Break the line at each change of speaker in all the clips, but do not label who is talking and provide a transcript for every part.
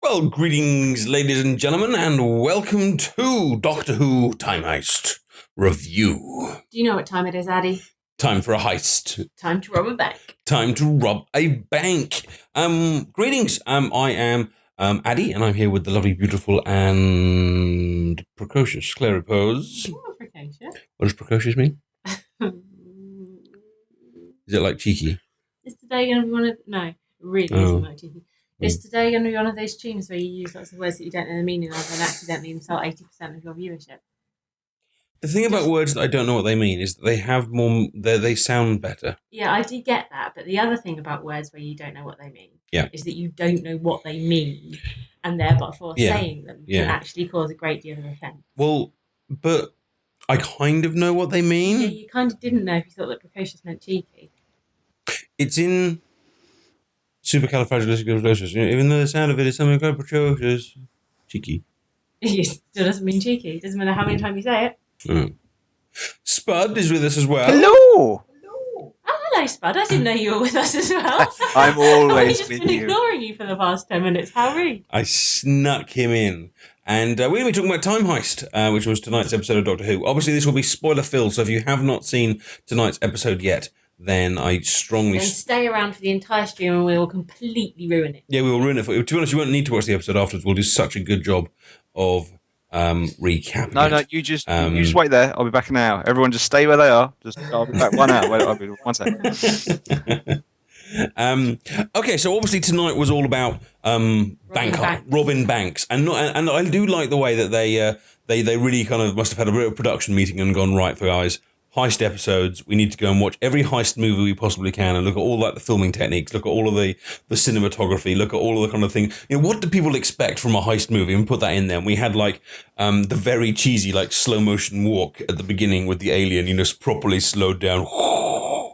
Well, greetings, ladies and gentlemen, and welcome to Doctor Who Time Heist Review.
Do you know what time it is, Addy?
Time for a heist.
Time to rob a bank.
Time to rob a bank. Greetings. I am Addy, and I'm here with the lovely, beautiful, and precocious Clary Pose.
Oh, precocious.
What does precocious mean? Is it like cheeky?
Is today going to be one of... No, it really isn't like cheeky. Is today going to be one of those tunes where you use lots of words that you don't know the meaning of and accidentally insult 80% of your viewership?
The thing about words that I don't know what they mean is that they have more... They sound better.
Yeah, I do get that, but the other thing about words where you don't know what they mean is that you don't know what they mean, and therefore saying them can actually cause a great deal of offence.
Well, but I kind of know what they mean.
Yeah, you kind of didn't know if you thought that precocious meant cheeky.
It's in supercalifragilisticexpialidocious. Even though the sound of it is something quite precocious, cheeky.
It still doesn't mean cheeky. It doesn't matter how many times you say it.
Spud is with us as well.
Hello!
Oh, hello, Spud. I didn't know you were with us as well.
I'm always
I've
with
been
you.
ignoring you for the past 10 minutes. How rude.
I snuck him in. And we're going to be talking about Time Heist, which was tonight's episode of Doctor Who. Obviously, this will be spoiler-filled, so if you have not seen tonight's episode yet, then I strongly...
Then stay around for the entire stream and we will completely ruin it.
Yeah, we will ruin it for you. To be honest, you won't need to watch the episode afterwards. We'll do such a good job of recapping it.
No, you just wait there. I'll be back in an hour. Everyone just stay where they are. I'll be back 1 hour. Wait, I'll be 1 second.
Okay, so obviously tonight was all about robbing banks, and I do like the way that they really kind of must have had a real production meeting and gone, right, for guys, heist episodes, we need to go and watch every heist movie we possibly can and look at all like the filming techniques, look at all of the cinematography, look at all of the kind of thing. You know, what do people expect from a heist movie, and put that in there. And we had like the very cheesy like slow motion walk at the beginning with the alien, you know, properly slowed down,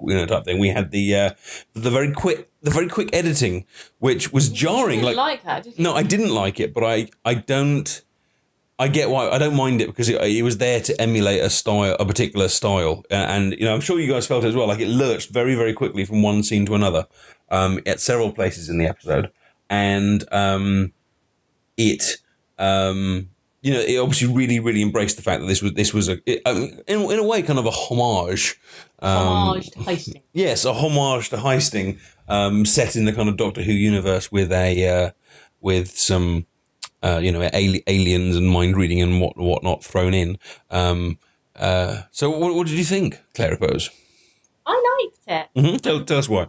you know, type thing. We had the very quick editing, which was jarring.
You didn't like that, did you?
No, I didn't like it, but I get why. I don't mind it because it was there to emulate a particular style, and you know, I'm sure you guys felt it as well. Like it lurched very, very quickly from one scene to another, at several places in the episode, and it obviously really, really embraced the fact that this was in a way kind of a homage.
Homage to heisting.
Yes, a homage to heisting, set in the kind of Doctor Who universe with some. Aliens and mind reading and whatnot thrown in. So what did you think, Claire Pose?
I liked it.
Mm-hmm. Tell us why.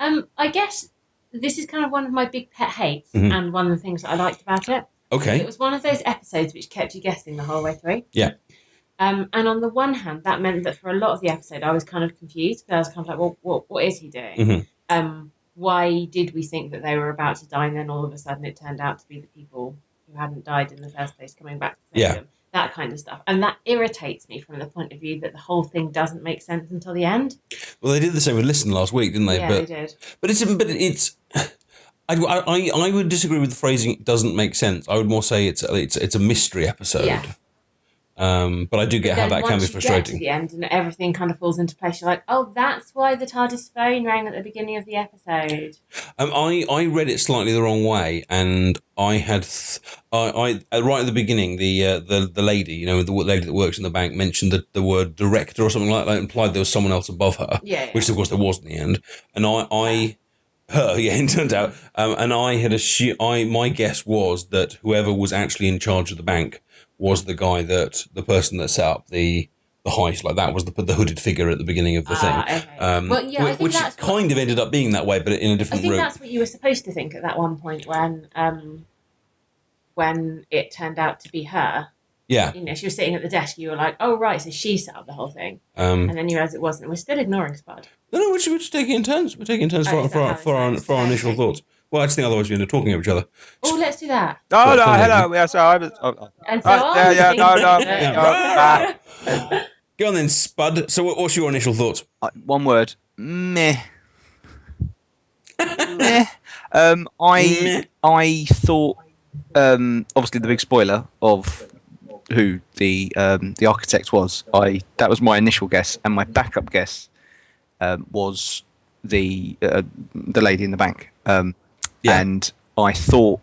I guess this is kind of one of my big pet hates, and one of the things that I liked about it.
Okay.
It was one of those episodes which kept you guessing the whole way through.
Yeah.
And on the one hand, that meant that for a lot of the episode, I was kind of confused, because I was kind of like, well, what is he doing?
Mm-hmm.
Why did we think that they were about to die, and then all of a sudden it turned out to be the people who hadn't died in the first place coming back to save them, that kind of stuff. And that irritates me from the point of view that the whole thing doesn't make sense until the end.
Well, they did the same with Listen last week, didn't they?
Yeah, they did.
But it's I would disagree with the phrasing. It doesn't make sense. I would more say it's a mystery episode. Yeah. But I do get how that can be frustrating.
Get to the end and everything kind of falls into place. You're like, oh, that's why the TARDIS phone rang at the beginning of the episode.
I read it slightly the wrong way, and I had right at the beginning the lady, you know, the lady that works in the bank mentioned the word director or something like that, implied there was someone else above her.
Yeah.
Which of course there was in the end, and it turned out, and I had my guess was that whoever was actually in charge of the bank was the person that set up the heist. Like that was the hooded figure at the beginning of the thing.
Okay.
Which kind of ended up being that way, but in a different route.
I think that's what you were supposed to think at that one point when it turned out to be her.
Yeah.
You know, she was sitting at the desk. You were like, oh, right, so she set up the whole thing. And then you realised it wasn't. We're still ignoring Spud.
No, we're just taking in turns. We're taking in turns for our initial thoughts. Well, I just think otherwise we're going to talking over each other.
Oh, let's do that.
No, hello. Yeah, so I was...
And so on.
No.
Go on then, Spud. So what's your initial thoughts?
One word. Meh. Meh. I thought, obviously the big spoiler of who the architect was, that was my initial guess, and my backup guess was the lady in the bank. And I thought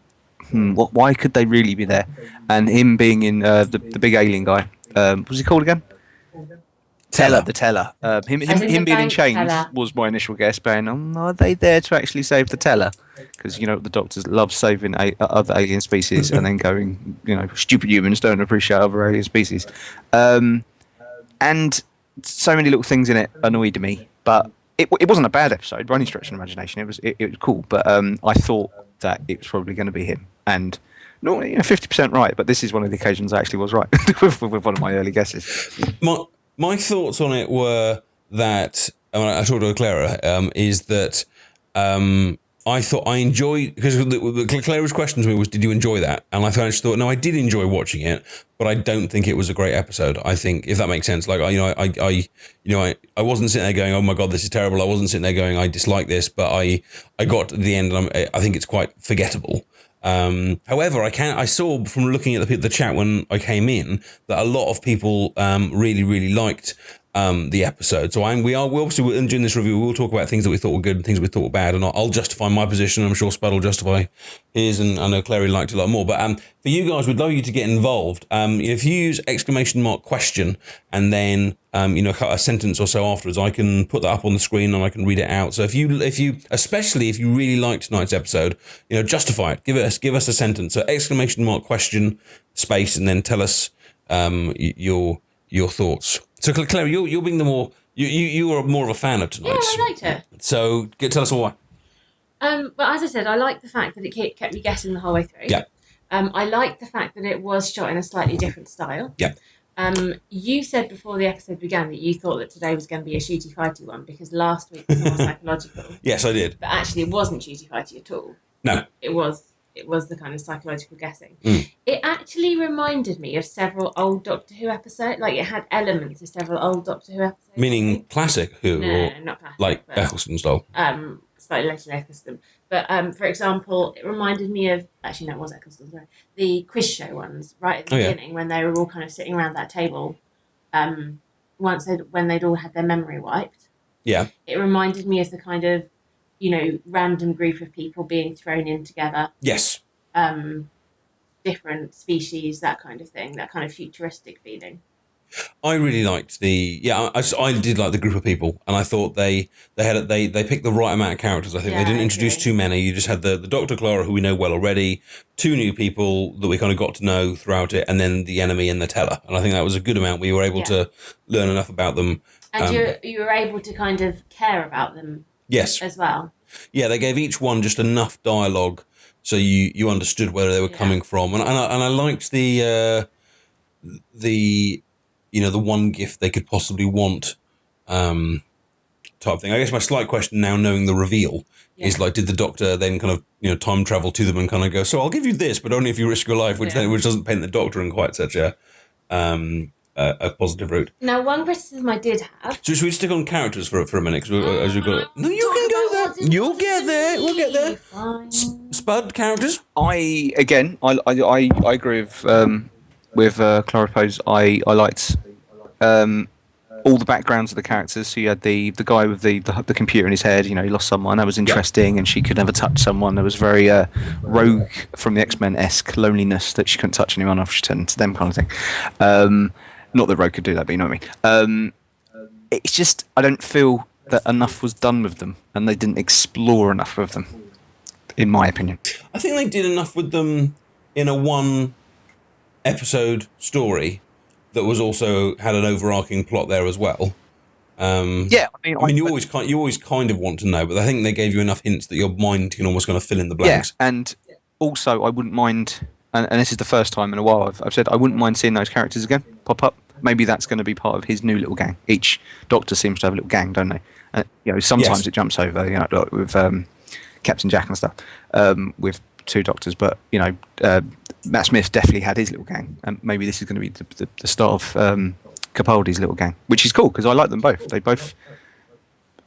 why could they really be there? And him being in the big alien guy, what was he called again? Teller. The Teller. Him being in chains teller. Was my initial guess. Going, are they there to actually save the Teller? Because the Doctors love saving other alien species and then going, stupid humans don't appreciate other alien species. And so many little things in it annoyed me, but it wasn't a bad episode by any stretch of imagination. It was cool, but I thought that it was probably going to be him. And normally 50% right, but this is one of the occasions I actually was right with one of my early guesses.
My thoughts on it were that, I talked to Clara, is that I thought I enjoyed, because Clara's question to me was, did you enjoy that? And I just thought, no, I did enjoy watching it, but I don't think it was a great episode. I think, if that makes sense, like, I wasn't sitting there going, oh my God, this is terrible. I wasn't sitting there going, I dislike this, but I got to the end and I think it's quite forgettable. However, I saw from looking at the chat when I came in that a lot of people really, really liked the episode. So we obviously, during this review, we'll talk about things that we thought were good and things we thought were bad, and I'll justify my position. I'm sure Spud will justify his, and I know Clary liked it a lot more. But for you guys, we'd love you to get involved. If you use !question and then a sentence or so afterwards, I can put that up on the screen and I can read it out. So if you especially if you really liked tonight's episode, justify it. Give us a sentence. So !question space and then tell us your thoughts. So Claire, you're being the more you are more of a fan of tonight.
Yeah, I liked it.
So tell us why.
Well, as I said, I liked the fact that it kept me guessing the whole way through.
Yeah.
I liked the fact that it was shot in a slightly different style.
Yeah.
You said before the episode began that you thought that today was going to be a shooty fighty one because last week was more psychological.
Yes, I did.
But actually, it wasn't shooty fighty at all.
No.
It was the kind of psychological guessing. It actually reminded me of several old Doctor Who episodes. Like, it had elements of several old Doctor Who episodes.
Meaning classic Who?
No, not classic.
Like Eccleston style?
Slightly later Eccleston. But, for example, it reminded me of... Actually, no, it was Eccleston, sorry. The quiz show ones, right at the beginning, when they were all kind of sitting around that table, when they'd all had their memory wiped.
Yeah.
It reminded me of the kind of random group of people being thrown in together.
Yes.
Different species, that kind of thing, that kind of futuristic feeling.
I really liked I did like the group of people, and I thought they picked the right amount of characters. I think they didn't introduce too many. You just had the Dr. Clara, who we know well already, two new people that we kind of got to know throughout it, and then the enemy and the Teller. And I think that was a good amount. We were able to learn enough about them.
And you were able to kind of care about them.
Yes.
As well.
Yeah, they gave each one just enough dialogue so you understood where they were coming from, and I liked the one gift they could possibly want type thing. I guess my slight question now, knowing the reveal, is like, did the Doctor then kind of time travel to them and kind of go, so I'll give you this, but only if you risk your life, which doesn't paint the Doctor in quite such a positive route.
Now, one criticism I did have.
So should we stick on characters for a minute? As we've got. No, you can go there. You'll get there. We'll get there. Spud, characters.
I agree with Clara Pose. I liked all the backgrounds of the characters. So you had the guy with the computer in his head. He lost someone. That was interesting, and she could never touch someone. There was very Rogue from the X-Men-esque loneliness that she couldn't touch anyone off. She turned to them, kind of thing. Not that Rogue could do that, but you know what I mean. It's just, I don't feel that enough was done with them, and they didn't explore enough with them, in my opinion.
I think they did enough with them in a one episode story that was also had an overarching plot there as well.
Yeah, I mean,
you always kind of want to know, but I think they gave you enough hints that your mind can almost kind of fill in the blanks.
Yeah, and also I wouldn't mind. And this is the first time in a while I've said I wouldn't mind seeing those characters again pop up. Maybe that's going to be part of his new little gang. Each Doctor seems to have a little gang, don't they? Sometimes it jumps over, like with Captain Jack and stuff, with two Doctors. But Matt Smith definitely had his little gang, and maybe this is going to be the start of Capaldi's little gang, which is cool because I like them both. They both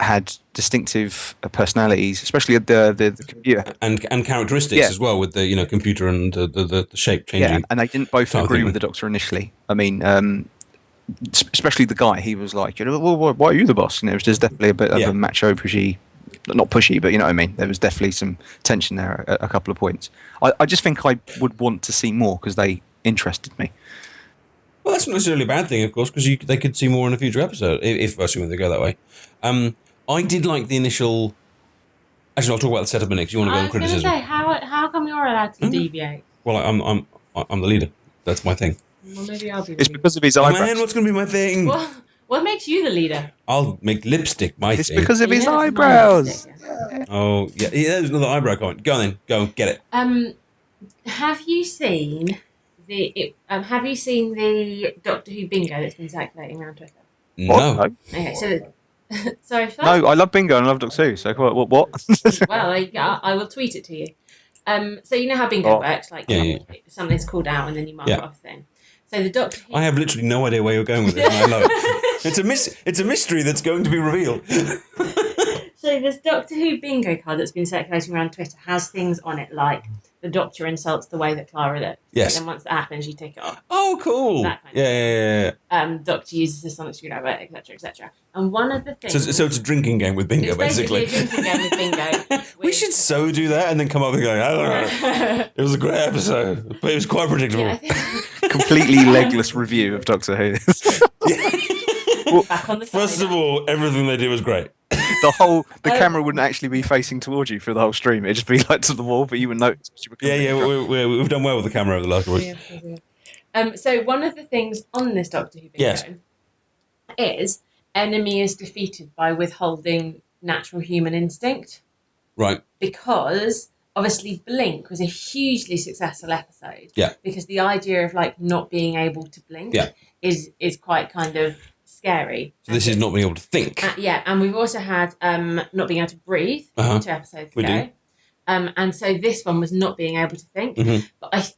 had distinctive personalities, especially the computer
and characteristics as well, with the computer and the shape changing.
Yeah, and they didn't both agree with the Doctor initially. I mean, especially the guy. He was like, well, why are you the boss? And it was just definitely a bit of a macho, pushy not pushy, but you know what I mean. There was definitely some tension there at a couple of points. I just think I would want to see more because they interested me.
Well, that's not necessarily a bad thing, of course, because they could see more in a future episode, if assuming they go that way. I did like the initial. Actually, I'll talk about the setup in a minute. 'Cause you want to go on criticism?
I was going to say, how come you're allowed to deviate?
Well, I'm the leader. That's my thing.
Well, maybe I'll be.
It's because of his eyebrows.
Man, what's going to be my thing?
What makes you the leader?
I'll make lipstick my
It's
thing.
because of his eyebrows.
Oh yeah, there's another eyebrow comment. Go on then, go get it.
Have you seen the Doctor Who bingo that's been circulating around Twitter?
No.
Okay, so sorry.
No, I love bingo and I love Doctor Who. So what?
Well, there you go. I will tweet it to you. So you know how bingo works, like something's called out and then you mark it off thing. So the Doctor Who...
I have literally no idea where you're going with this, and I love it. It's a mystery that's going to be revealed.
So this Doctor Who bingo card that's been circulating around Twitter has things on it like the Doctor insults the way that Clara looks.
Yes.
And then once that happens, you take it off.
Oh, cool.
That kind
of
thing. Doctor uses the sonic screwdriver, etc., etc. And one of the things...
So it's a drinking game with bingo, basically.
It's basically a drinking game with bingo.
We should so do that and then come up and go, I don't know. It was a great episode, but it was quite predictable.
Yeah,
Completely legless review of Doctor Who.
Well, back on the
first of all, everything they did was great.
The camera wouldn't actually be facing towards you for the whole stream. It'd just be like to the wall, but you wouldn't notice.
We've done well with the camera over the last week.
Yeah. So one of the things on this Doctor Who bingo is enemy is defeated by withholding natural human instinct.
Right.
Because obviously Blink was a hugely successful episode.
Yeah.
Because the idea of like not being able to blink is quite kind of scary.
So this is not being able to think.
And we've also had not being able to breathe 2 episodes ago. And so this one was not being able to think.
Mm-hmm.
But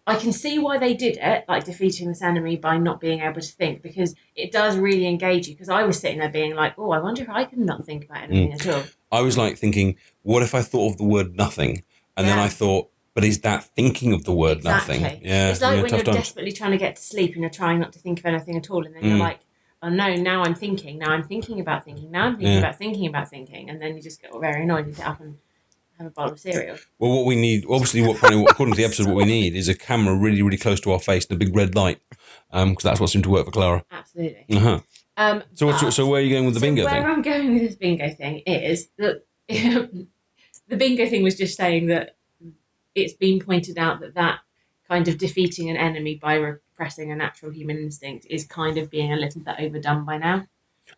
I can see why they did it, like defeating this enemy by not being able to think, because it does really engage you. Because I was sitting there being like, oh, I wonder if I could not think about anything at all.
I was like thinking, what if I thought of the word nothing? And then I thought, but is that thinking of the word nothing? Yeah.
It's like when you're desperately trying to get to sleep and you're trying not to think of anything at all. And then you're like, oh no, now I'm thinking. Now I'm thinking about thinking. Now I'm thinking about thinking about thinking. And then you just get very annoyed and get up and have a bowl of cereal.
Well, what we need, obviously, according to the episode, what we need is a camera really, really close to our face and a big red light, because that's what seemed to work for Clara.
Absolutely.
So where are you going with the bingo thing?
Where I'm going with this bingo thing is that the bingo thing was just saying that it's been pointed out that kind of defeating an enemy by repressing a natural human instinct is kind of being a little bit overdone by now.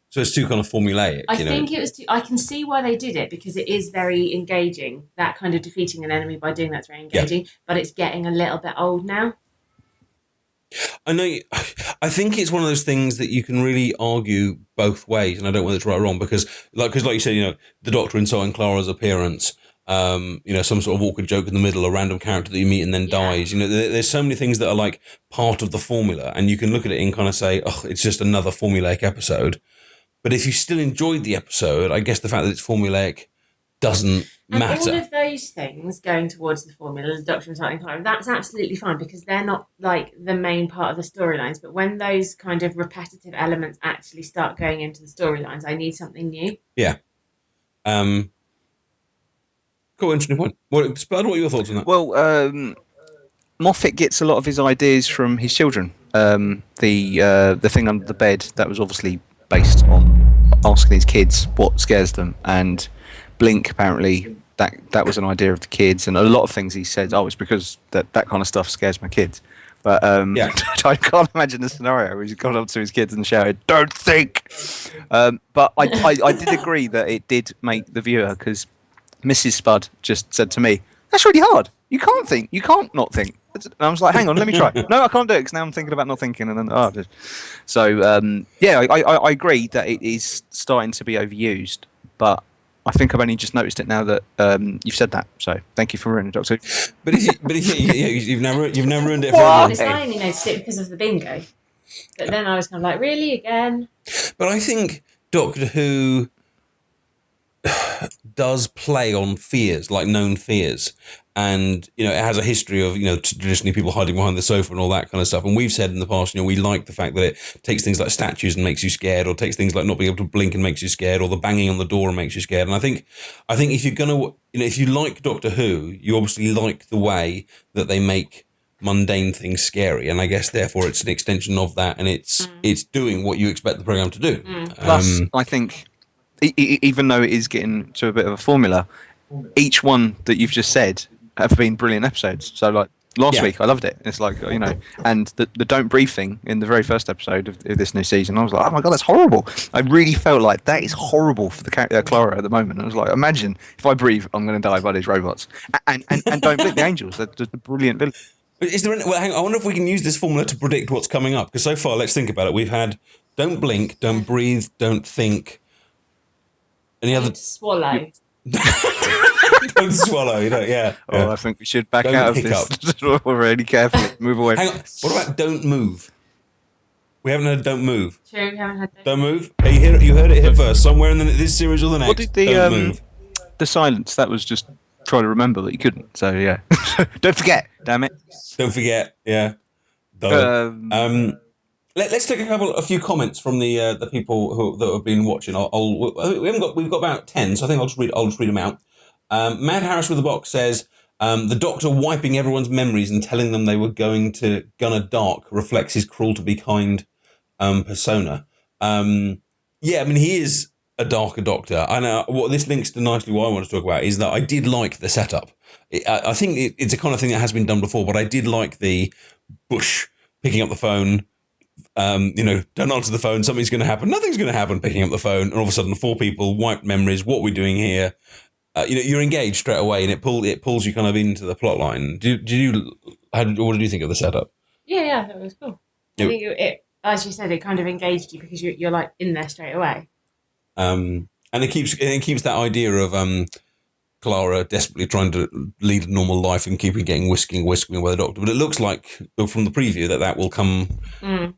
So it's too kind of formulaic.
I think it was too, I can see why they did it, because it is very engaging. That kind of defeating an enemy by doing that's very engaging, but it's getting a little bit old now.
I know. I think it's one of those things that you can really argue both ways, and I don't know whether it's right or wrong, because like you said, the Doctor insulting Clara's appearance, some sort of awkward joke in the middle, a random character that you meet and then dies. There's so many things that are like part of the formula, and you can look at it and kind of say, oh, it's just another formulaic episode. But if you still enjoyed the episode, I guess the fact that it's formulaic doesn't matter.
All of those things going towards the formula, the Doctor and something Clara, that's absolutely fine, because they're not like the main part of the storylines. But when those kind of repetitive elements actually start going into the storylines, I need something new.
Yeah. Cool, interesting point. Spud, what are your thoughts on that?
Well, Moffat gets a lot of his ideas from his children. The thing under the bed, that was obviously based on asking his kids what scares them, and Blink, apparently that was an idea of the kids, and a lot of things he said, it's because that kind of stuff scares my kids. But I can't imagine the scenario where he's gone up to his kids and shouted, "Don't think!" But I did agree that it did make the viewer, because Mrs. Spud just said to me, "That's really hard. You can't think. You can't not think." And I was like, "Hang on, let me try." No, I can't do it, because now I'm thinking about not thinking. And then, So, I agree that it is starting to be overused, but I think I've only just noticed it now that you've said that. So thank you for ruining it, Doctor.
But you've never ruined it for
I
everyone.
only noticed it because of the bingo. But then I was kind of like, really, again?
But I think Doctor Who does play on fears, like known fears. And, it has a history of, traditionally people hiding behind the sofa and all that kind of stuff. And we've said in the past, we like the fact that it takes things like statues and makes you scared, or takes things like not being able to blink and makes you scared, or the banging on the door and makes you scared. And I think if you're going to, if you like Doctor Who, you obviously like the way that they make mundane things scary. And I guess, therefore, it's an extension of that. And it's doing what you expect the program to do.
Plus, I think, even though it is getting to a bit of a formula, each one that you've just said have been brilliant episodes. So, like, last week, I loved it. It's like, and the Don't Breathe thing in the very first episode of this new season, I was like, oh my God, that's horrible. I really felt like that is horrible for the character Clara at the moment. I was like, imagine if I breathe, I'm going to die by these robots. And Don't Blink, the Angels, they're just a brilliant villain.
Is there hang on, I wonder if we can use this formula to predict what's coming up. Because so far, let's think about it. We've had Don't Blink, Don't Breathe, Don't Think. Any other?
Swallow.
Don't swallow, yeah.
Oh, I think we should back
Don't
out of
hiccup.
this really carefully. Move away.
Hang on. What about Don't Move? We haven't had Don't Move.
True, we haven't had
Don't Move. You heard it here first. Somewhere in this series or the next.
What did
Don't Move.
the silence? That was just trying to remember that you couldn't. So yeah, don't forget. Damn it.
Don't forget. Yeah. Let's take a few comments from the people that have been watching. We've got about 10, so I think I'll just read them out. Mad Harris with the box says the Doctor wiping everyone's memories and telling them they were gonna dark reflects his cruel to be kind persona. Yeah, I mean, he is a darker Doctor. And what this links to nicely, what I want to talk about is that I did like the setup. I think it's a kind of thing that has been done before, but I did like the Bush picking up the phone. Don't answer the phone, something's going to happen, nothing's going to happen, picking up the phone, and all of a sudden 4 people, wiped memories, what we're doing here. You're engaged straight away, and it pulls you kind of into the plot line. What did you think of the setup?
Yeah, I thought it was cool. I think it, as you said, it kind of engaged you because you're like in there straight away.
And it keeps that idea of Clara desperately trying to lead a normal life and getting whisking away the Doctor. But it looks like from the preview that will come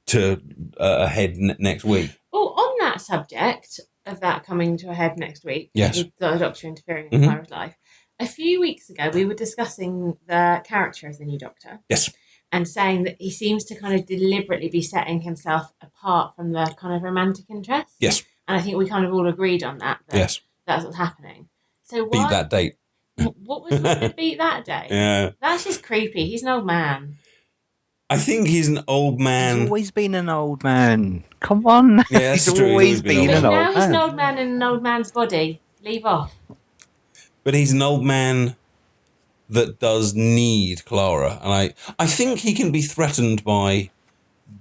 to a head next week.
Oh, on that subject of that coming to a head next week,
yes,
with the Doctor interfering in Clara's life. A few weeks ago, we were discussing the character of the new Doctor.
Yes.
And saying that he seems to kind of deliberately be setting himself apart from the kind of romantic interest.
Yes.
And I think we kind of all agreed on that.
Yes.
That's what's happening. So
beat that date.
What was the beat that date?
Yeah.
That's just creepy. He's an old man.
I think he's an old man.
He's always been an old man. Come on.
Yeah,
he's always been an old man.
Now he's an old man in an old man's body. Leave off.
But he's an old man that does need Clara. And I think he can be threatened by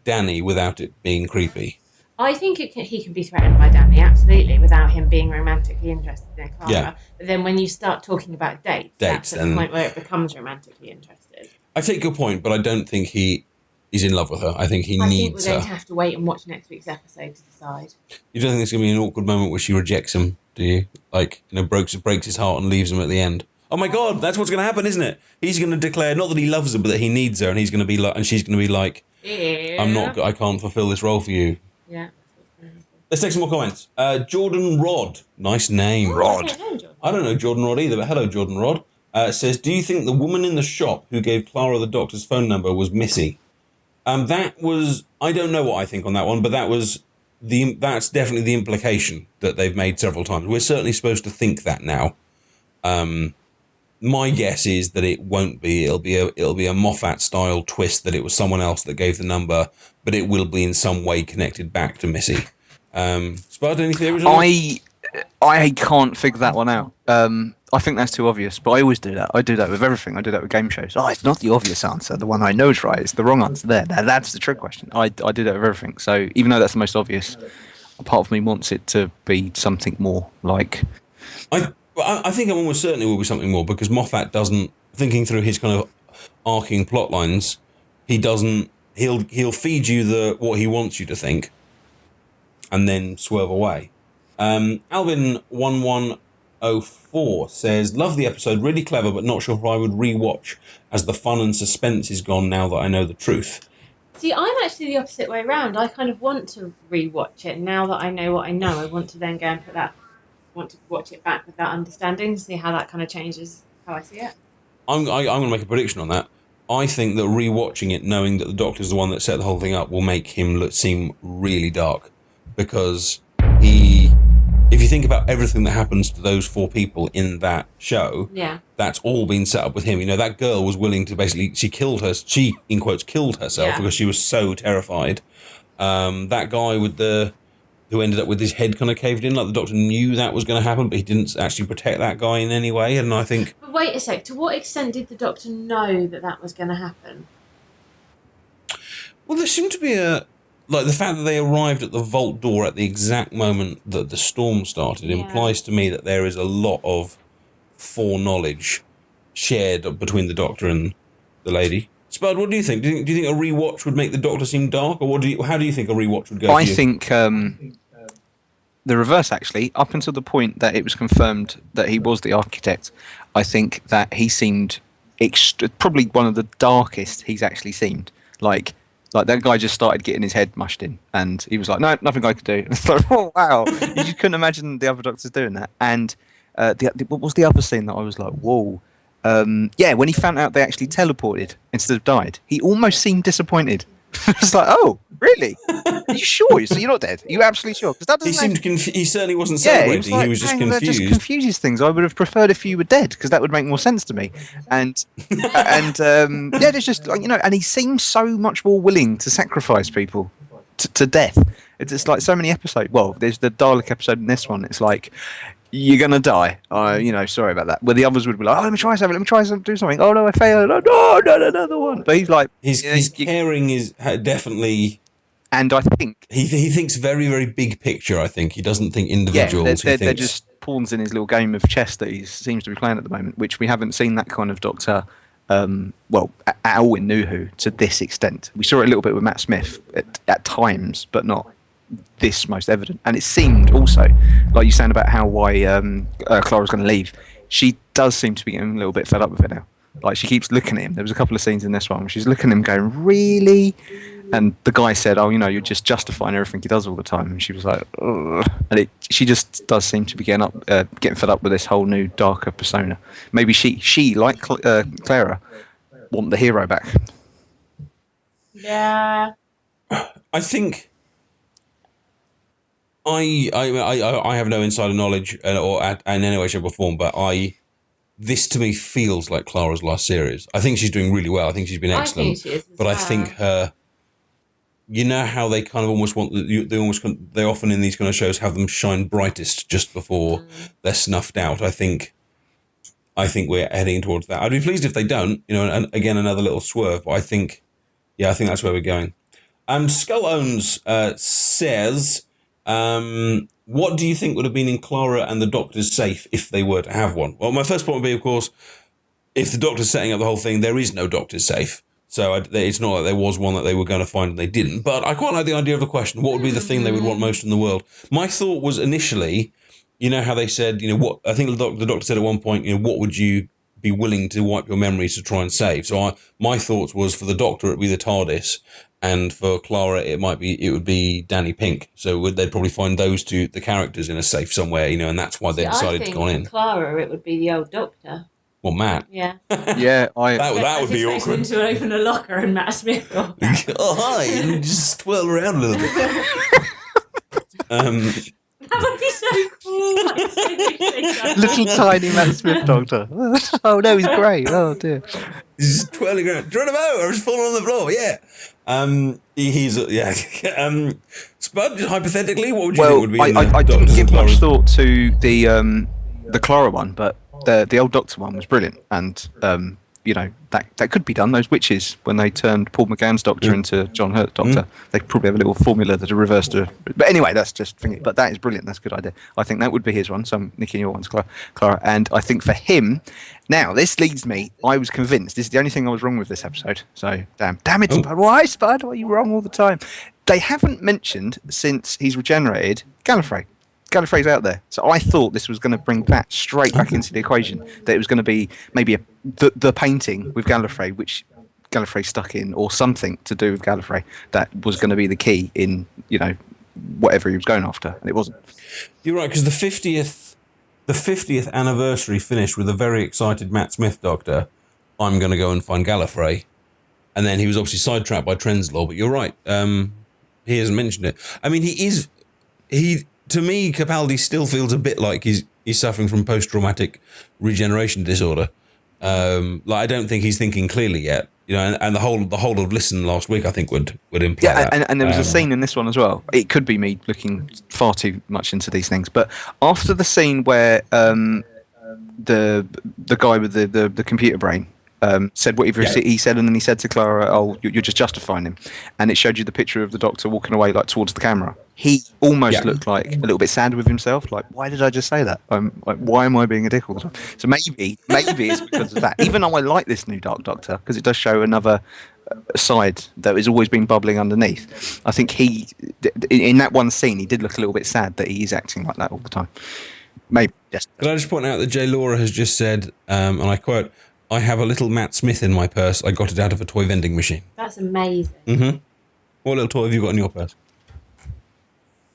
Danny without it being creepy.
I think he can be threatened by Danny, absolutely, without him being romantically interested in Clara. Yeah. But then when you start talking about dates that's at the point where it becomes romantically interested.
I take your point, but I don't think he is in love with her. I think he needs her. I think
we're going to have to wait and watch next week's episode to decide.
You don't think there's going to be an awkward moment where she rejects him, do you? Like, breaks his heart and leaves him at the end. Oh my God, that's what's going to happen, isn't it? He's going to declare not that he loves her, but that he needs her, and he's going to be like, and she's going to be like, I can't fulfill this role for you.
Yeah.
Let's take some more comments. Jordan Rod, nice name, Rod. I don't know Jordan Rod either, but hello, Jordan Rod. Says, do you think the woman in the shop who gave Clara the Doctor's phone number was Missy? That was, I don't know what I think on that one, but that's definitely the implication that they've made several times. We're certainly supposed to think that now. My guess is that it won't be. It'll be a Moffat style twist that it was someone else that gave the number, but it will be in some way connected back to Missy. Spud, any theories?
I can't figure that one out. I think that's too obvious, but I always do that. I do that with everything. I do that with game shows. Oh, it's not the obvious answer. The one I know is right. It's the wrong answer there. That's the trick question. I do that with everything. So even though that's the most obvious, a part of me wants it to be something more like...
I think it almost certainly will be something more, because Moffat doesn't, thinking through his kind of arcing plot lines, he'll feed you what he wants you to think and then swerve away. Alvin1104 says, love the episode, really clever, but not sure if I would rewatch, as the fun and suspense is gone now that I know the truth.
See, I'm actually the opposite way around. I kind of want to rewatch it now that I know what I know. I want to then go and put that want to watch it back with that understanding to see how that kind of changes how I see it.
I'm going to make a prediction on that. I think that rewatching it, knowing that the Doctor's the one that set the whole thing up, will make him seem really dark, because if you think about everything that happens to those 4 people in that show, that's all been set up with him. That girl was willing to basically, she in quotes killed herself because she was so terrified. That guy who ended up with his head kind of caved in, like the Doctor knew that was going to happen, but he didn't actually protect that guy in any way. And I think...
But wait a sec, to what extent did the Doctor know that was going to happen?
Well, there seemed to be the fact that they arrived at the vault door at the exact moment that the storm started implies to me that there is a lot of foreknowledge shared between the Doctor and the lady. Spud, what do you think? Do you think a rewatch would make the Doctor seem dark, or how do you think a rewatch would go?
I think the reverse, actually. Up until the point that it was confirmed that he was the architect, I think that he seemed probably one of the darkest he's actually seemed. Like that guy just started getting his head mushed in, and he was like, "No, nothing I could do." It's like, oh wow, you just couldn't imagine the other Doctors doing that. And what was the other scene that I was like, whoa? When he found out they actually teleported instead of died, he almost seemed disappointed. It's like, oh, really? Are you sure? So you're not dead? Are you absolutely sure? Because that doesn't.
He certainly wasn't celebrating. He was just confused.
That just confuses things. I would have preferred if you were dead, because that would make more sense to me. And there's just and he seems so much more willing to sacrifice people to death. It's just like so many episodes. Well, there's the Dalek episode in this one. It's like, you're gonna die. Sorry about that. Where the others would be like, oh, let me try something. Do something. Oh no, I failed. Oh, no, another one. But he's like,
his caring is definitely.
And I think
he thinks very, very big picture. I think he doesn't think individuals.
They're just pawns in his little game of chess that he seems to be playing at the moment, which we haven't seen that kind of Doctor. At all in New Who to this extent. We saw it a little bit with Matt Smith at times, but not this most evident. And it seemed also, like you saying about why Clara's going to leave, she does seem to be getting a little bit fed up with it now. Like, she keeps looking at him. There was a couple of scenes in this one where she's looking at him going, really? And the guy said, oh, you're just justifying everything he does all the time. And she was like, ugh. And she just does seem to be getting fed up with this whole new, darker persona. Maybe she like Clara, want the hero back.
Yeah.
I think... I have no insider knowledge or in any way, shape or form, but this to me feels like Clara's last series. I think she's doing really well. I think she's been excellent.
I think she is as
but
well.
I think her, how they kind of almost want, they often in these kind of shows have them shine brightest just before they're snuffed out. I think we're heading towards that. I'd be pleased if they don't, and again, another little swerve, but I think that's where we're going. Skull Owns says, what do you think would have been in Clara and the Doctor's safe if they were to have one? Well, my first point would be, of course, if the Doctor's setting up the whole thing, there is no Doctor's safe. So it's not like there was one that they were going to find and they didn't. But I quite like the idea of the question. What would be the thing they would want most in the world? My thought was initially, how they said, what I think the Doctor said at one point, what would you be willing to wipe your memories to try and save? So my thoughts was, for the Doctor, it would be the TARDIS. And for Clara, it would be Danny Pink. So they'd probably find those two, the characters, in a safe somewhere, and that's why they decided to go in.
For Clara, it would be the old Doctor.
Well, Matt.
Yeah.
Yeah,
that would be awkward.
Him to open a locker and Matt Smith.
Oh, hi, and just twirl around a little bit.
That would be so cool.
Little tiny Matt Smith Doctor. Oh no, he's great. Oh dear.
He's just twirling around. Do you want to know? I was falling on the floor. Yeah. Spud, hypothetically, what would you think would be?
I didn't give much thought to the Clara one, but the old Doctor one was brilliant, and that could be done. Those witches, when they turned Paul McGann's Doctor into John Hurt's Doctor, they could probably have a little formula that reversed her. But anyway, that's just thinking. But that is brilliant. That's a good idea. I think that would be his one. So I'm nicking your ones, Clara. And I think for him, now this leads me. I was convinced. This is the only thing I was wrong with this episode. So damn it, Spud. Why, Spud? Why are you wrong all the time? They haven't mentioned, since he's regenerated, Gallifrey. Gallifrey's out there. So I thought this was going to bring that straight back into the equation. That it was going to be maybe the painting with Gallifrey, which Gallifrey stuck in, or something to do with Gallifrey, that was going to be the key in, whatever he was going after. And it wasn't.
You're right, because the 50th the 50th anniversary finished with a very excited Matt Smith Doctor. I'm going to go and find Gallifrey. And then he was obviously sidetracked by Trenzlor, but you're right. He hasn't mentioned it. I mean, to me, Capaldi still feels a bit like he's suffering from post-traumatic regeneration disorder. I don't think he's thinking clearly yet. And the whole of Listen last week, I think, would imply that.
And there was a scene in this one as well. It could be me looking far too much into these things, but after the scene where the guy with the computer brain said whatever he said, and then he said to Clara, "Oh, you're just justifying him," and it showed you the picture of the Doctor walking away like towards the camera. He almost looked like a little bit sad with himself. Like, why did I just say that? Like, why am I being a dick all the time? So maybe it's because of that. Even though I like this new Dark Doctor because it does show another side that has always been bubbling underneath. I think he, in that one scene, he did look a little bit sad that he is acting like that all the time. Maybe. Yes.
Can I just point out that J. Laura has just said, and I quote, "I have a little Matt Smith in my purse. I got it out of a toy vending machine."
That's amazing.
Mm-hmm. What little toy have you got in your purse?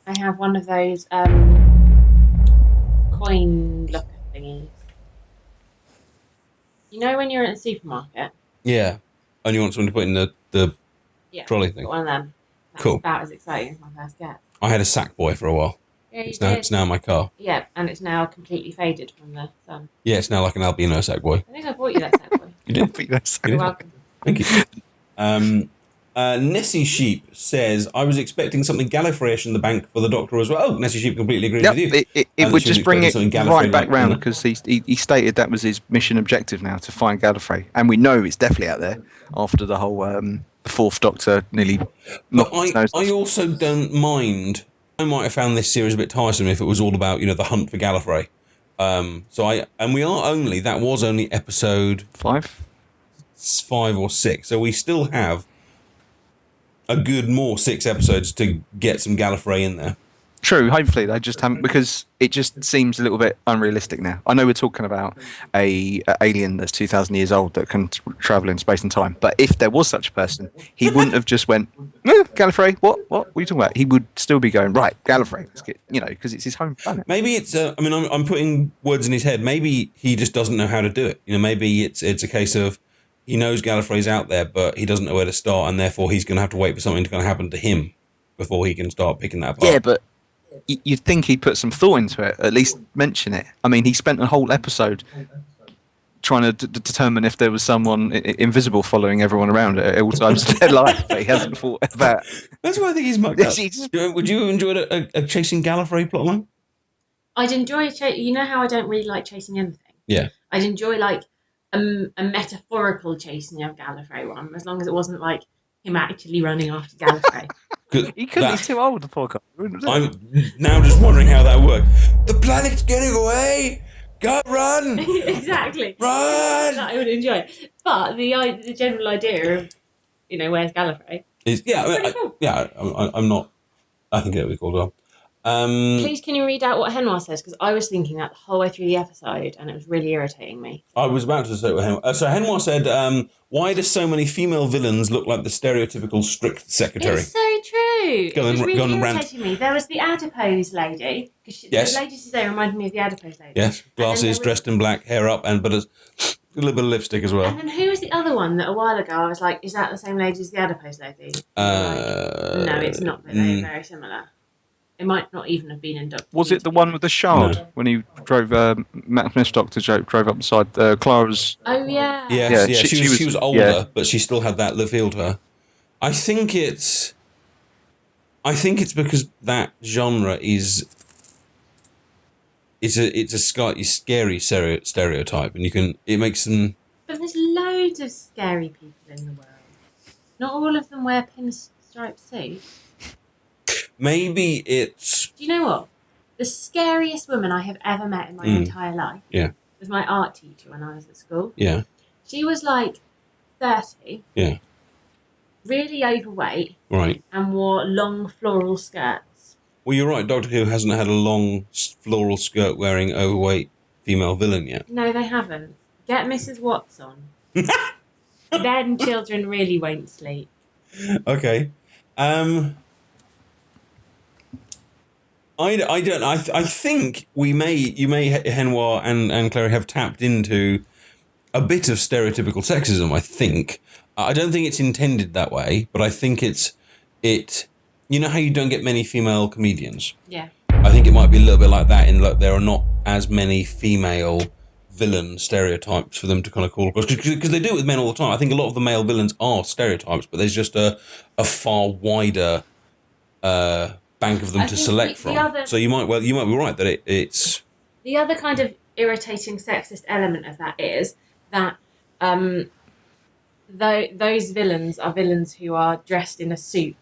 I have one of those coin locker thingies. You know when you're in a supermarket?
Yeah. And you want someone to put in the trolley thing?
One of them. That's
cool.
about as exciting as my first get.
I had a Sackboy for a while.
Yeah,
it's now in my car.
Yeah, and it's now completely faded from the sun.
Yeah, it's now like an albino Sackboy.
I think I bought you that Sackboy.
You did?
You're welcome.
Thank you. Nessie Sheep says, "I was expecting something Gallifrey-ish in the bank for the Doctor as well." Oh, Nessie Sheep completely agrees with you.
It would just bring it right back round because he stated that was his mission objective now, to find Gallifrey. And we know it's definitely out there after the whole the Fourth Doctor nearly knocked his nose off.
I also don't mind. I might have found this series a bit tiresome if it was all about, the hunt for Gallifrey. That was only episode 5 or 6. So we still have a good 6 episodes to get some Gallifrey in there.
True, hopefully they just haven't, because it just seems a little bit unrealistic now. I know we're talking about a alien that's 2,000 years old that can travel in space and time, but if there was such a person, he wouldn't have just went, Gallifrey, what are you talking about? He would still be going, right, Gallifrey, let's get, because it's his home planet.
Maybe it's, I'm putting words in his head. Maybe he just doesn't know how to do it. Maybe it's a case of he knows Gallifrey's out there, but he doesn't know where to start, and therefore he's going to have to wait for something to kind of happen to him before he can start picking that apart.
Yeah, but you'd think he'd put some thought into it, at least mention it. I mean, he spent a whole episode trying to determine if there was someone invisible following everyone around at all times of their life, but he hasn't thought about.
That's why I think he's mucked up. Would you enjoy a chasing Gallifrey plotline?
I'd enjoy you know how I don't really like chasing anything?
Yeah.
I'd enjoy a metaphorical chasing of Gallifrey one, as long as it wasn't like him actually running after Gallifrey.
He couldn't, he's too old, the poor guy.
I'm now just wondering how that worked. The planet's getting away! Go, run!
Exactly.
Run!
That I would enjoy. But the general idea of, where's Gallifrey?
Is cool. I'm not. I think it would be cool as well.
Please, can you read out what Henwa says? Because I was thinking that the whole way through the episode, and it was really irritating me.
I was about to say what Henwa. So Henwa said, "Why do so many female villains look like the stereotypical strict secretary?"
It's so true. It was really irritating me. There was the adipose lady.
Yes.
The lady today reminded me of the adipose lady.
Yes, glasses, dressed in black, hair up, but a little bit of lipstick as well.
And then who was the other one that a while ago I was like, is that the same lady as the adipose lady? No, it's not, but they're very similar. It might not even have been in Doctor.
Was it the one with the shard when he drove Matt Smith's Doctor drove up the side? Clara's.
Oh yeah.
Yes. She was older, but she still had that feel to her. I think it's because that genre is. It's a slightly scary stereotype, and it makes them.
But there's loads of scary people in the world. Not all of them wear pinstripe suits.
Maybe it's...
Do you know what? The scariest woman I have ever met in my entire life was my art teacher when I was at school.
Yeah.
She was like 30.
Yeah.
Really overweight.
Right.
And wore long floral skirts.
Well, you're right. Doctor Who hasn't had a long floral skirt wearing overweight female villain yet.
No, they haven't. Get Mrs. Watts on. Then children really won't sleep.
Okay. I don't. I think you may, Henwa and Clary have tapped into a bit of stereotypical sexism. I think. I don't think it's intended that way, but I think it. You know how you don't get many female comedians.
Yeah.
I think it might be a little bit like that in that there are not as many female villain stereotypes for them to kind of call across, because they do it with men all the time. I think a lot of the male villains are stereotypes, but there's just a far wider bank of them to select from. So you might be right that it's
the other kind of irritating sexist element of that is that those villains are villains who are dressed in a suit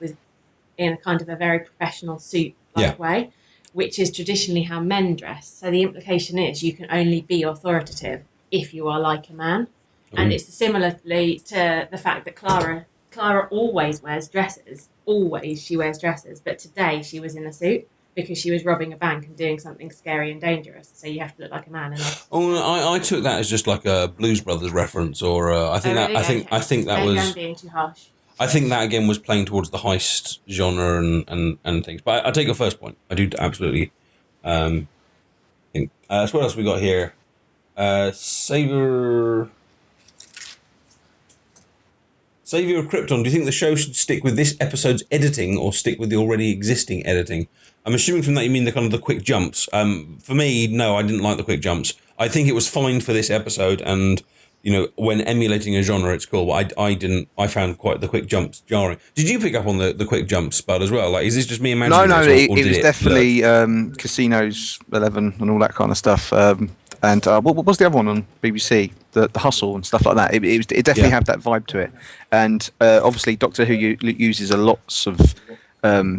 in a kind of a very professional suit way, which is traditionally how men dress. So the implication is you can only be authoritative if you are like a man. And it's similarly to the fact that Clara always wears dresses. Always she wears dresses. But today she was in a suit because she was robbing a bank and doing something scary and dangerous. So you have to look like a man.
I took that as just like a Blues Brothers reference, or I think that was
I'm being too harsh.
I think that again was playing towards the heist genre and things. But I take your first point. I do absolutely think. So what else we got here? Savior of Krypton. Do you think the show should stick with this episode's editing or stick with the already existing editing? I'm assuming from that you mean the kind of the quick jumps. For me, no, I didn't like the quick jumps. I think it was fine for this episode, and when emulating a genre, it's cool. But I didn't. I found quite the quick jumps jarring. Did you pick up on the quick jumps, Bud, as well? Like, is this just me imagining?
No,
this,
it was definitely Casinos 11 and all that kind of stuff. And what was the other one on BBC? The Hustle and stuff like that. It definitely had that vibe to it. And obviously, Doctor Who uses a lots of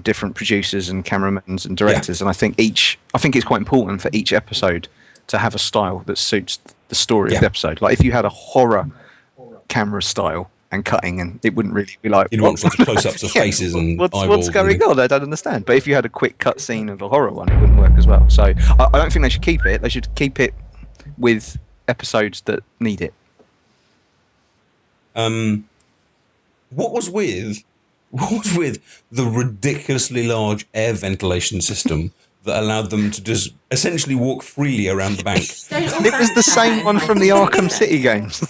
different producers and cameramans and directors. And I think it's quite important for each episode to have a style that suits the story of the episode. Like if you had a horror camera style and cutting, and it wouldn't really be like,
you'd want lots of close-ups of faces and
what's going on? I don't understand. But if you had a quick cut scene of a horror one, it wouldn't work as well. So I don't think they should keep it. They should keep it with episodes that need it.
What was with the ridiculously large air ventilation system that allowed them to just essentially walk freely around the bank?
It was the same one from the Arkham City games.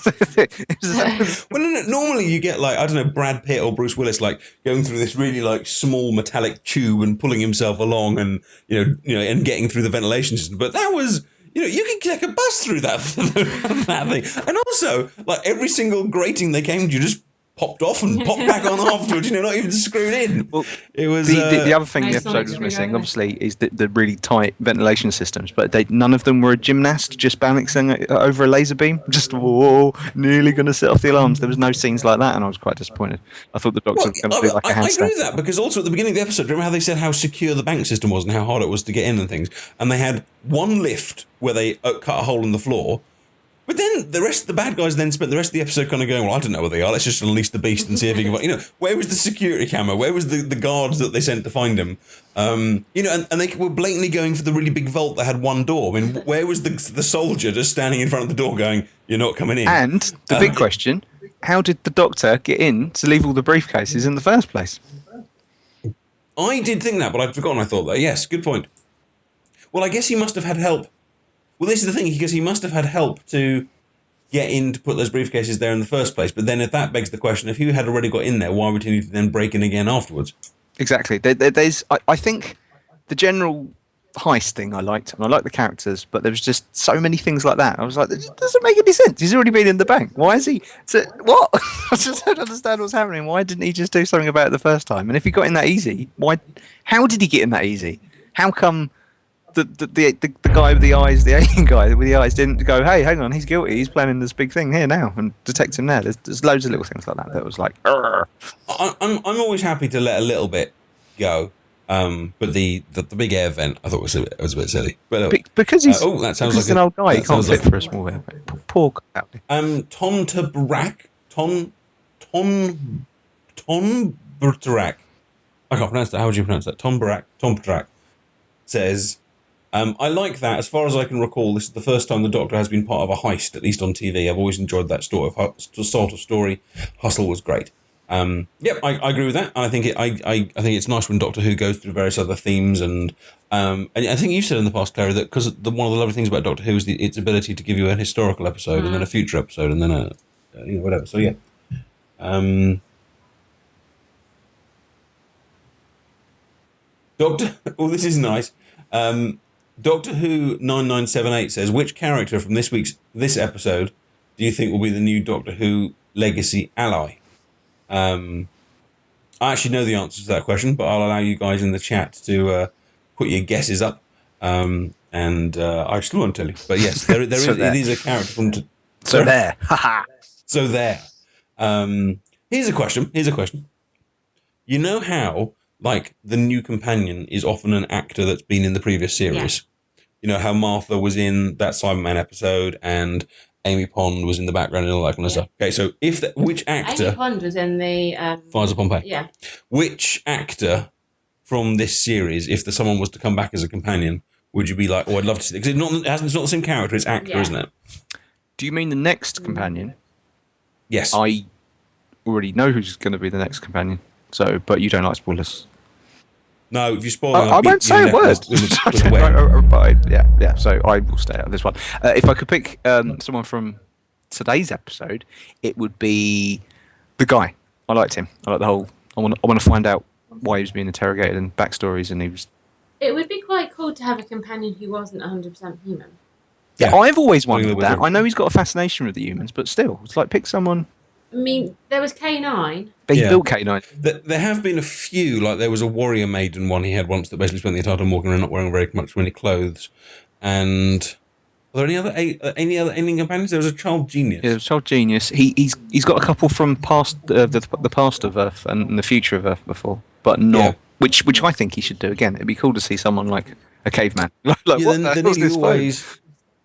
Well, normally you get like, I don't know, Brad Pitt or Bruce Willis like going through this really like small metallic tube and pulling himself along, and and getting through the ventilation system. But that was, you could take a bus through that thing. And also, like every single grating they came to, just popped off and popped back on afterwards, not even screwed in. Well, it was
the other thing the episode was missing, obviously, is the really tight ventilation systems, but none of them were a gymnast just balancing over a laser beam, just nearly going to set off the alarms. There was no scenes like that, and I was quite disappointed. I thought the Doctor was going to be like a handstand. I agree with
that, because also at the beginning of the episode, remember how they said how secure the bank system was and how hard it was to get in and things, and they had one lift where they cut a hole in the floor. But then the rest of the bad guys then spent the rest of the episode kind of going, well, I don't know where they are. Let's just unleash the beast and see if he can. Where was the security camera? Where was the guards that they sent to find him? And they were blatantly going for the really big vault that had one door. I mean, where was the soldier just standing in front of the door going, "You're not coming in"?
And the big question: how did the Doctor get in to leave all the briefcases in the first place?
I did think that, but I'd forgotten. I thought that. Yes, good point. Well, I guess he must have had help. Well, this is the thing, because he must have had help to get in to put those briefcases there in the first place. But then if that begs the question, if he had already got in there, why would he need to then break in again afterwards?
Exactly. I think the general heist thing I liked, and I liked the characters, but there was just so many things like that. I was like, this doesn't make any sense. He's already been in the bank. Why is he... what? I just don't understand what's happening. Why didn't he just do something about it the first time? And if he got in that easy, how did he get in that easy? How come... The guy with the eyes, the alien guy with the eyes, didn't go, hey, hang on, he's guilty, he's planning this big thing here now, and detect him there. There's loads of little things like that was like, Urgh.
I'm always happy to let a little bit go, but the big air vent I thought was a bit silly. But
because he's
that sounds like
an old guy, he can't fit for a small air vent. Poor guy.
Tom Berterac. I can't pronounce that. How would you pronounce that? Tom Berterac says, I like that. As far as I can recall, this is the first time the Doctor has been part of a heist, at least on TV. I've always enjoyed that sort of story. Hustle was great. Yep, I agree with that. I think I think it's nice when Doctor Who goes through various other themes, and I think you said in the past, Clara, that because one of the lovely things about Doctor Who is its ability to give you an historical episode and then a future episode and then a whatever. So yeah. Doctor. Oh, this is nice. Doctor Who 9978 says, which character from this episode do you think will be the new Doctor Who legacy ally? I actually know the answer to that question, but I'll allow you guys in the chat to put your guesses up. And I still won't tell you. But yes, there it is a character from...
So there.
So there. Here's a question. You know how, like, the new companion is often an actor that's been in the previous series? Yeah. You know how Martha was in that Cyberman episode and Amy Pond was in the background and all that kind of stuff. Okay, so which actor...
Amy Pond was in the...
Fires of Pompeii.
Yeah.
Which actor from this series, if someone was to come back as a companion, would you be like, oh, I'd love to see it? Because it's not the same character, it's actor, isn't it?
Do you mean the next companion?
Yes.
I already know who's going to be the next companion, but you don't like spoilers.
No, if you spoil it,
I won't say a word. Yeah, so I will stay out of this one. If I could pick someone from today's episode, it would be the guy. I liked him. I like the whole... I want to find out why he was being interrogated and backstories, and he was...
It would be quite cool to have a companion who wasn't 100% human.
Yeah, I've always wondered that. I know he's got a fascination with the humans, but still, it's like pick someone...
I mean, there was K9.
He built K9.
There have been a few, like there was a Warrior Maiden one he had once that basically spent the entire time walking around not wearing very many clothes. And are there any other alien companions? There was a Child Genius.
Yeah, there was a Child Genius. He's got a couple from past the past of Earth and the future of Earth before, but not which I think he should do again. It'd be cool to see someone like a caveman.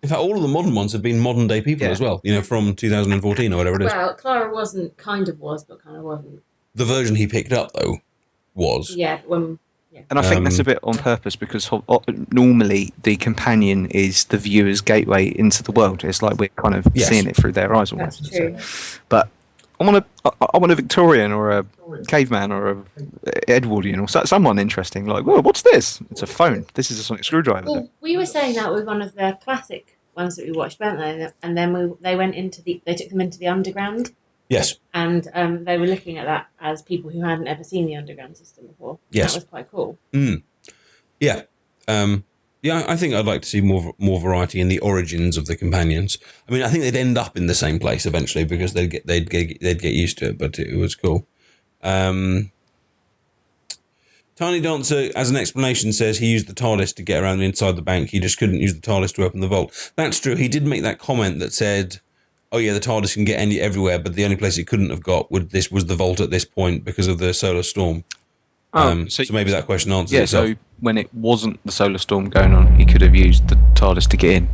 In fact, all of the modern ones have been modern day people as well, from 2014 or whatever it is.
Well, Clara wasn't, kind of was, but kind of wasn't.
The version he picked up, though, was.
Yeah.
And I think that's a bit on purpose because normally the companion is the viewer's gateway into the world. It's like we're kind of seeing it through their eyes almost.
That's true.
But I want a Victorian or a caveman or a Edwardian or someone interesting. Like, whoa, what's this? It's a phone. This is a sonic screwdriver.
Well, we were saying that with one of the classic ones that we watched, weren't they? And then they took them into the underground.
Yes.
And they were looking at that as people who hadn't ever seen the underground system before.
Yes.
That was quite cool.
Yeah. I think I'd like to see more variety in the origins of the companions. I mean, I think they'd end up in the same place eventually because they'd get used to it, but it was cool. Tiny Dancer, as an explanation, says he used the TARDIS to get around inside the bank. He just couldn't use the TARDIS to open the vault. That's true. He did make that comment that said, oh yeah, the TARDIS can get everywhere, but the only place it couldn't have got was the vault at this point because of the solar storm. So maybe that question answers itself.
So when it wasn't the solar storm going on, he could have used the TARDIS to get in.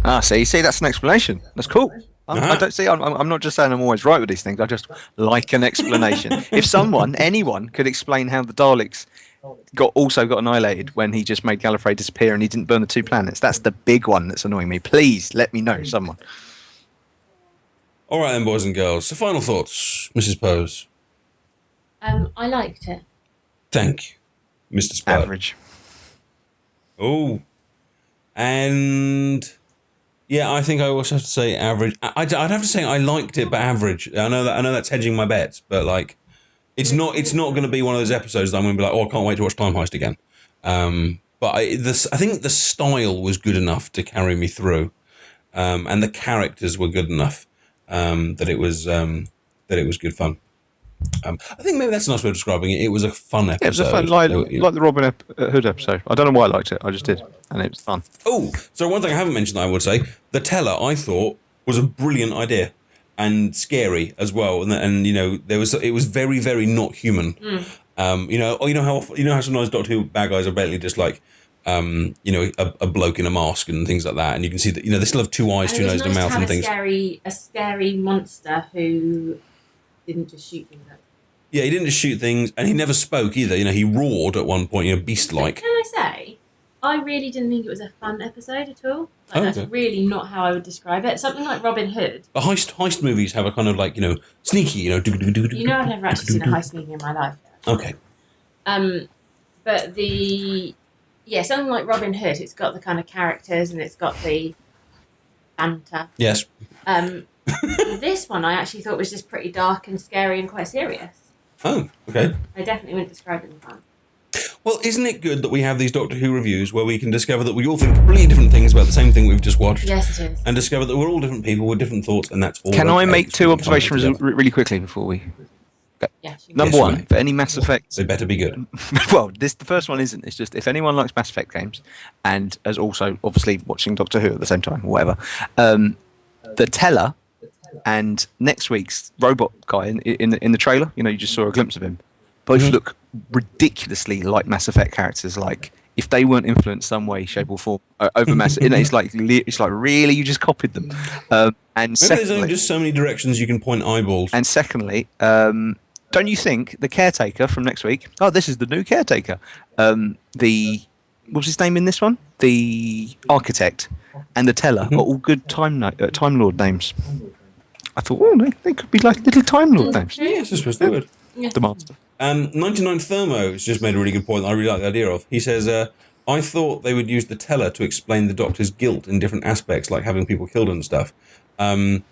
See, that's an explanation. That's cool. I don't see. I'm not just saying I'm always right with these things. I just like an explanation. If anyone could explain how the Daleks also got annihilated when he just made Gallifrey disappear and he didn't burn the two planets, that's the big one that's annoying me. Please let me know, someone.
All right then, boys and girls. So final thoughts, Mrs. Pose.
I liked it.
Thank you, Mr. Spud.
Average.
Oh, and yeah, I think I also have to say average. I'd have to say I liked it, but average. I know that's hedging my bets, but like, it's not going to be one of those episodes that I'm going to be like, oh, I can't wait to watch Time Heist again. But I think the style was good enough to carry me through, and the characters were good enough that it was good fun. I think maybe that's a nice way of describing it. It was a fun episode.
Yeah, it was a fun, like the Robin Hood episode. I don't know why I liked it. I just did, and it was fun.
Oh, so one thing I haven't mentioned that I would say, the teller I thought was a brilliant idea and scary as well, and it was very, very not human. How sometimes Doctor Who bad guys are basically just like a bloke in a mask and things like that, and you can see that they still have two eyes, two noses, and a mouth, and things.
A scary monster who didn't just shoot things up.
Yeah, he didn't just shoot things, and he never spoke either. He roared at one point, beast-like.
Can I say, I really didn't think it was a fun episode at all. Like,
Oh,
that's
okay.
really not how I would describe it. Something like Robin Hood.
The heist movies have a kind of like, you know, sneaky, you know.
You know, I've never actually seen a heist movie in my life.
Okay.
But something like Robin Hood. It's got the kind of characters and it's got the banter.
Yes.
This one I actually thought was just pretty dark and scary and quite serious.
Oh, okay.
I definitely wouldn't describe it as fun.
Well, isn't it good that we have these Doctor Who reviews where we can discover that we all think completely different things about the same thing we've just watched?
Yes, it is.
And discover that we're all different people with different thoughts, and that's all.
Can I
okay,
make
because
two
we can find it
observations
together.
really quickly before we?
Yeah.
Number
Yes,
one,
mate.
for any Mass Effect.
They better be good.
Well, the first one isn't. It's just if anyone likes Mass Effect games and is also obviously watching Doctor Who at the same time, or whatever, the Teller and next week's robot guy in the trailer, you know, you just saw a glimpse of him. Both look ridiculously like Mass Effect characters. Like if they weren't influenced some way, shape, or form over Mass, it's like really you just copied them. And
Maybe there's
secondly,
only just so many directions you can point eyeballs.
and secondly, don't you think the caretaker from next week? Oh, this is the new caretaker. What's his name in this one? The architect and the teller are all good Time Lord names. I thought, oh, they could be like little Time Lord names.
Yes, I suppose they would.
Yeah.
The master.
99 Thermo has just made a really good point that I really like the idea of. He says, I thought they would use the teller to explain the Doctor's guilt in different aspects, like having people killed and stuff. To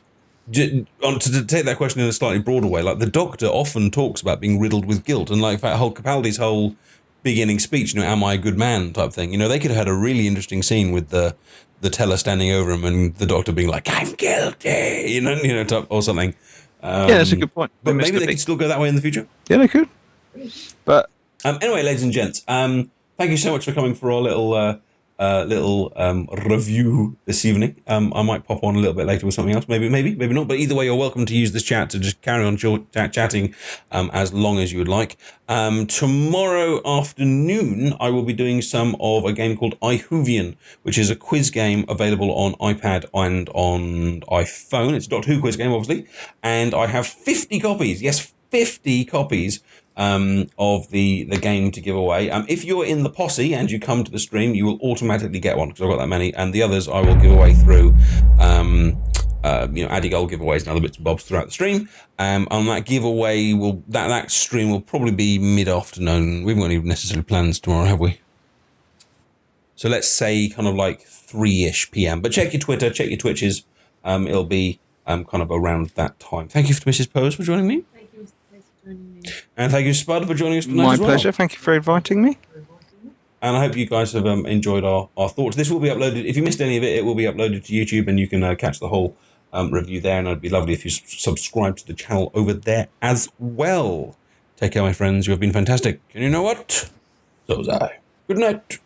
take that question in a slightly broader way, like the Doctor often talks about being riddled with guilt, and like in fact, Capaldi's whole beginning speech, you know, am I a good man type thing. You know, they could have had a really interesting scene with the teller standing over him and the Doctor being like, I'm guilty, you know, type, or something.
Yeah, that's a good point.
But
Mr.
maybe they
B.
could still go that way in the future.
Yeah, they could. But
Anyway, ladies and gents, thank you so much for coming for our little review this evening. I might pop on a little bit later with something else, maybe not. But either way, you're welcome to use this chat to just carry on chatting as long as you would like. Tomorrow afternoon, I will be doing some of a game called iWhovian, which is a quiz game available on iPad and on iPhone. It's a Doctor Who quiz game, obviously, and I have 50 copies. Yes, 50 copies. Of the game to give away. If you're in the posse and you come to the stream, you will automatically get one because I've got that many, and the others I will give away through Addy Gold giveaways and other bits and bobs throughout the stream. And that giveaway that stream will probably be mid-afternoon. We haven't got any necessary plans tomorrow, have we? So let's say kind of like 3-ish PM. But check your Twitter, check your Twitches. It'll be kind of around that time. Thank you to Mrs. Pose for joining me.
Thank you, Mr. Place, for joining me.
And thank you, Spud, for joining us tonight.
my
as well.
pleasure. Thank you for inviting me.
And I hope you guys have enjoyed our thoughts. This will be uploaded. If you missed any of it, it will be uploaded to YouTube, and you can catch the whole review there. And it'd be lovely if you subscribe to the channel over there as well. Take care, my friends. You have been fantastic. And you know what? So was I. Good night.